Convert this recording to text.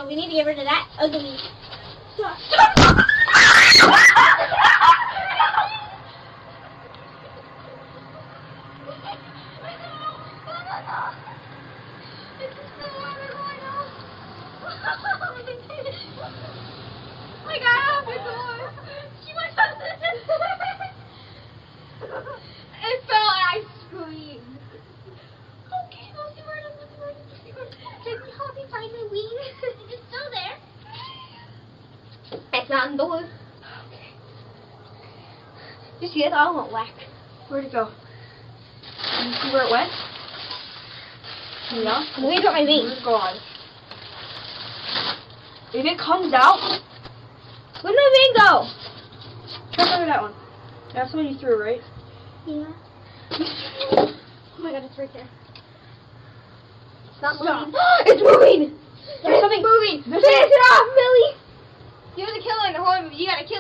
we need to get rid of that ugly stuff. I got out the door. She went up the It fell and I screamed. Okay, we'll see where it is. Can you help me find my wing? It's still there. It's not indoors. Okay. Just see, that's all I won't whack. Where'd it go? Can you see where it went? Yeah. The wing got my wing. It's gone. If it comes out, Where'd my wing go? try over that one. That's the one you threw, right? Yeah. Oh my god, it's right there. It's not moving. It's moving! There's something moving! Finish it off, Millie! You're the killer in the horror movie. You gotta kill it.